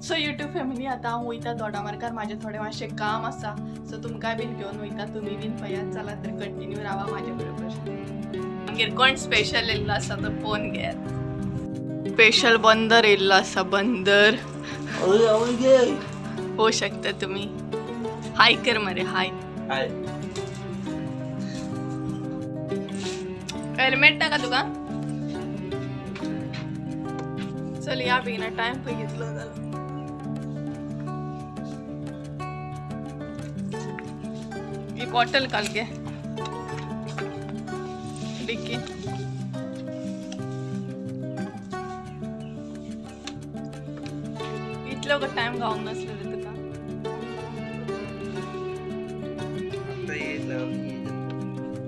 So YouTube family आता हांव वयता दोडामार्गार म्हाजे थोडे मातशे काम आसा सो तुमकां बीन घेवन वयता तुमी बीन पयात चला तर कंटिन्यू रावा म्हाजे बरोबर मागीर कोण स्पेशल येयल्लो आसा तो फोन घेयात स्पेशल बंदर येयल्लो आसा बंदर होऊ शकता तुम्ही हाय कर मरे हाय हेल्मेट टाका तुका चल या बेगिना टाइम पण घेतलो जालो ही बॉटल काल घे डिक्की इतलो का टाइम गावंक नसलो रे तुका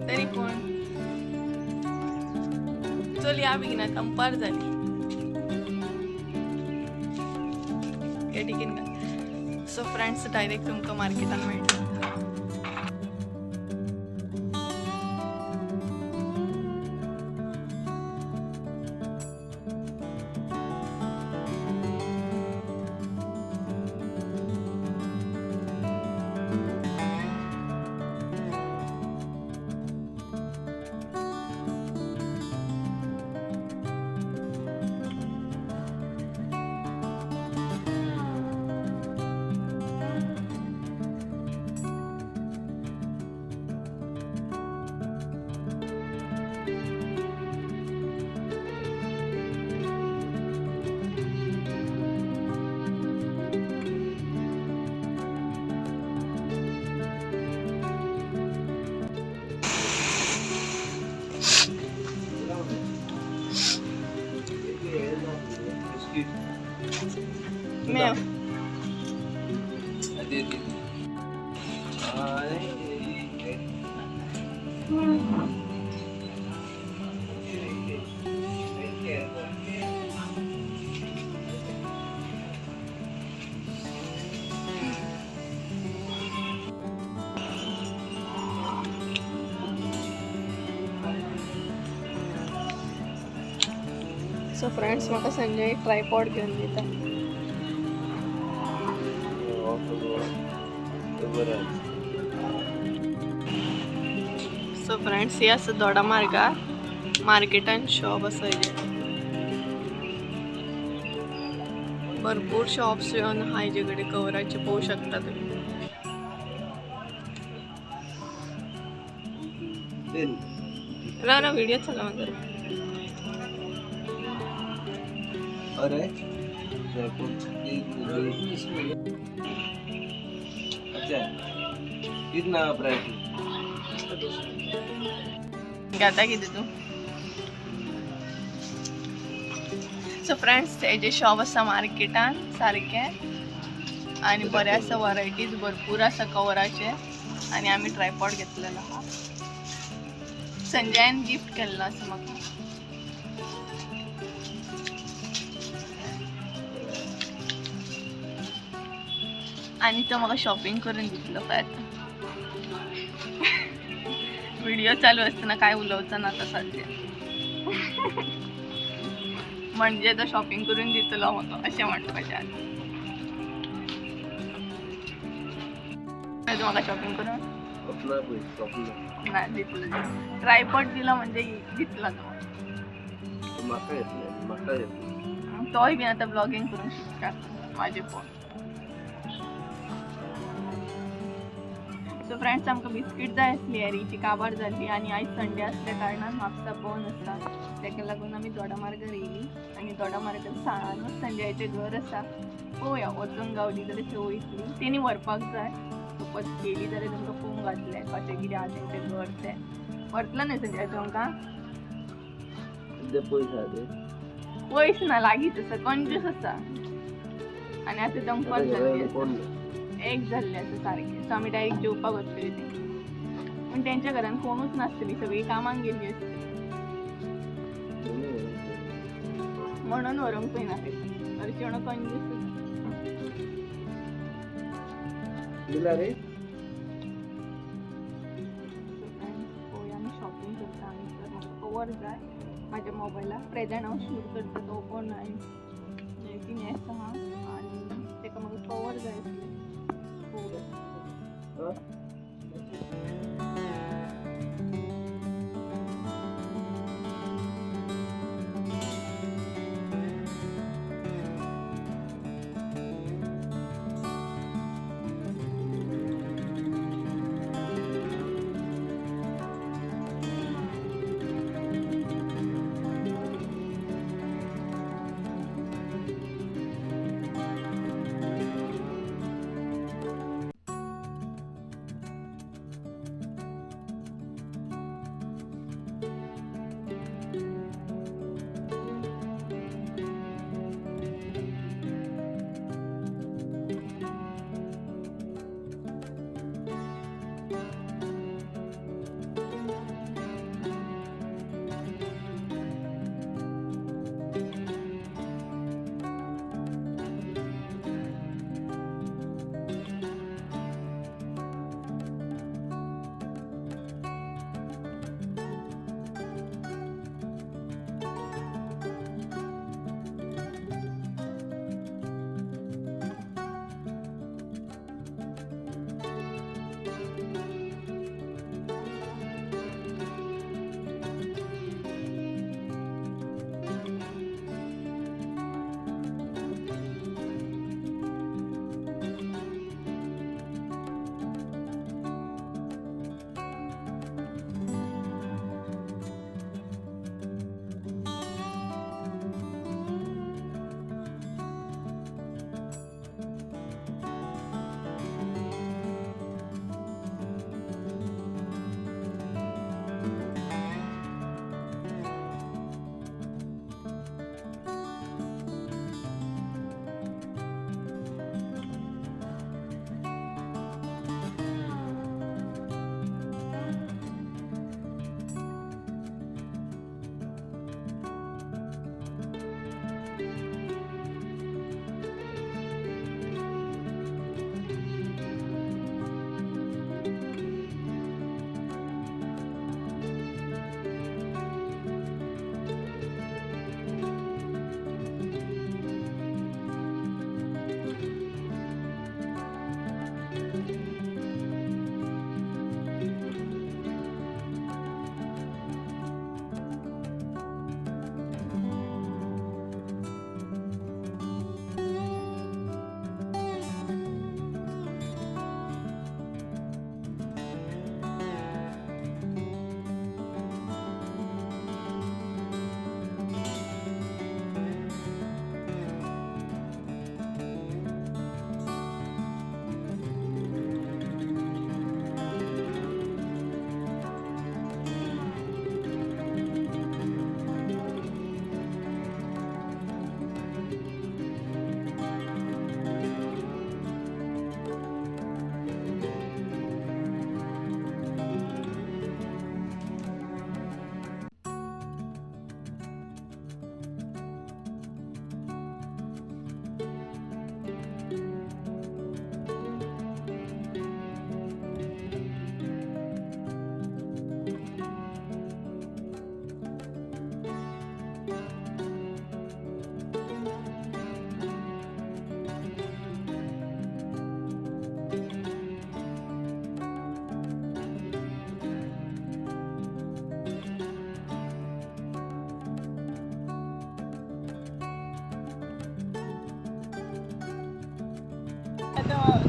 तरी कोण चल या बेगिना दंपार जाली सो फ्रेंड्स डायरेक्ट तुमकां मार्केटान मेळटा Meu. सो फ्रेंड्स म्हाका संजय ट्रायपॉड घेवन दिता सो फ्रेंड्स हे आसा दोडामार्गार मार्केटान शॉप आसा हेजे भरपूर शॉप्स येवन आहा हेजे कडेन कवराचे पळोवंक शकता तुमी ना व्हिडिओ चला मगर अरे अच्छा कितना प्राइस घेता कितें तू सो फ्रेंड्स हेजे शॉप आसा मार्केटान सारकें आनी बरें आसा वरायटीज भरपूर आसा कवराचे आनी आमी ट्रायपॉड घेतलेलो आहा संजयान गिफ्ट केल्लो आसा म्हाका आणि तो म्हाका शॉपिंग करून दितलो काय आता व्हिडिओ चालू असताना काय उलवचं ना आता सध्या म्हणजे तो शॉपिंग करून दितलो म्हाका अशें म्हणपाचें आता तू म्हाका शॉपिंग करून ना दितलो ट्रायपॉड दिलो म्हणजे दितलो तो तोय बीन आता ब्लॉगिंग करून शिकता माझे फोन सो फ्रेंड्स आमकां बिस्कीट जाय आसली एरीची काबार जाल्ली आनी आयज संडे आसल्या कारणान म्हापसा बंद आसता तेका लागून आमी दोडामार्गार येयली आनी दोडामार्गार साळानूच संजयाचें घर आसा पळोवया वचून गावली जाल्यार थंय वयतली तेणी व्हरपाक जाय सपोज गेली जाल्यार तुमकां पळोवंक घातलें कशें कितें आहा तेंचें घर तें व्हरतलो न्ही संजय तुमकां पयस ना लागींच आसा कंजूस आसा आनी आतां दंपार जाल्ली आसा एक जाल्लें आसा सारकें सो आमी डायरेक्ट जेवपाक वतली थंय पूण तेंच्या घरान कोणूच नासतली सगळीं कामाक गेल्ली आसतली म्हणून व्हरूंक पळयना तें हरशीं कंजूस आमी शॉपिंग करता आनी तर म्हाका कवर जाय माझ्या मोबायलाक प्रेझेंट हांव शूट करता तो पण हांवें नेस आहा आनी जाय हा?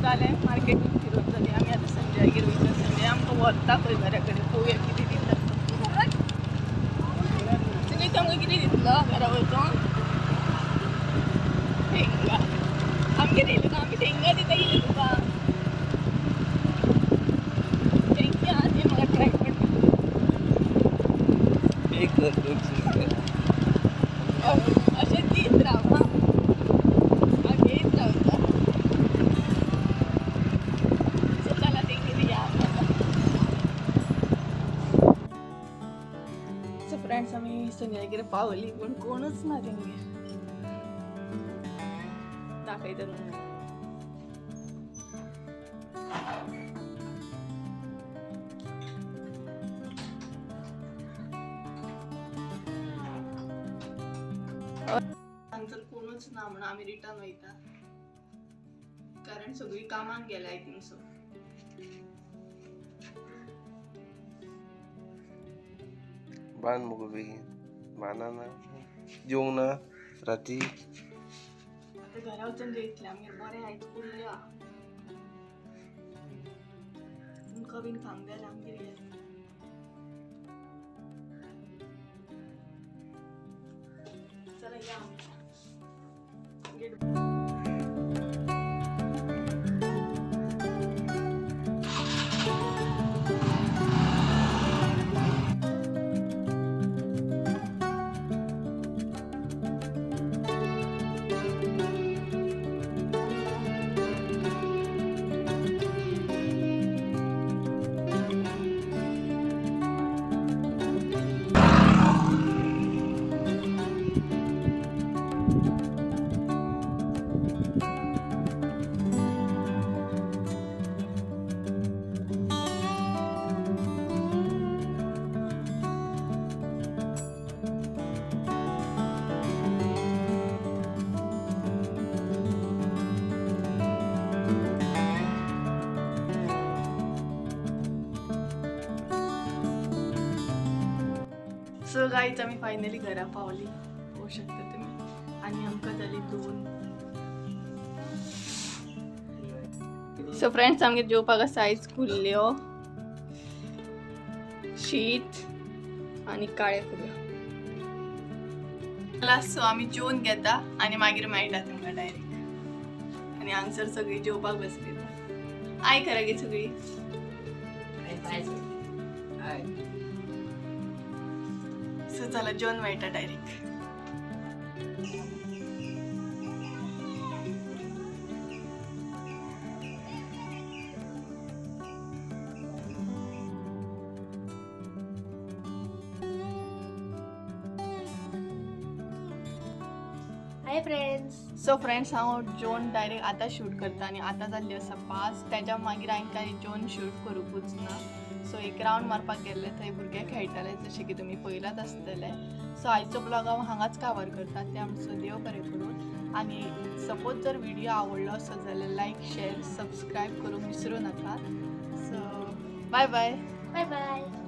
जालें मार्केटीन फिरून जाली आमी आतां संजयागेर वयता. संजय आमकां व्हरता खंय घरा कडेन पळोवया कितें दिता. संजय तुमकां कितें दितलो घरा वचून? ठेंगा. आमगे दिले ना आमी ठेंगा दिता कितें तुका? थँक्यू आं तें म्हाका ट्राय करता. एक अशें दीत राव हां. हांव घेत रावता. सो चला तेंगे दिया आतां. सो फ्रेंड्स आमी संजयागेर पावली पूण कोणूच ना तेंगे. दाखयता तुमकां. हांगसर कोणूच ना म्हणून आमी रिटर्न वयता. कारण सगळी कामाक गेला आय थिंक सो. बांध मुगो बेगीन बांदा ना जेवंक ना राती. आता घरा वचून जेयतले आमी बरें आयज उरल्या. तुमकां बीन खांक जाय आमगेर येत. चला या सो गाईज आम्ही फायनली घरा पावली होऊ शकता तुम्ही. आणि आमकां जाली 2. सो फ्रेंड्स आमगे जेवपाक आसा आयज कुल्ल्यो, शीत आणि काळे कुल्ल्यो. सो आम्ही जेवून घेता आणि मागीर मेळटा तुमकां डायरेक्ट. आणि हांगसर सगळी जेवपाक बसली. आय करा गे सगळी. सो चला जेवण मेळटा direct. Hi friends. So friends हांव जेवण डायरेक्ट आतां शूट करता आणि आतां जाल्ली आसा 5. त्याच्या मागीर हांवें कांय जेवण शूट करूंकूच ना. सो एक रावंड मारपाक गेल्ले थंय भुरगे खेळटाले जशें की तुमी पळयलात आसतले. सो आयचो ब्लॉग हांव हांगाच कवर करता. ते आमचो देव बरें करून. आणि सपोज जर व्हिडिओ आवडलो असो जाल्यार लायक शेअर सबस्क्राईब करूंक विसरूं नाका. So bye bye. Bye bye.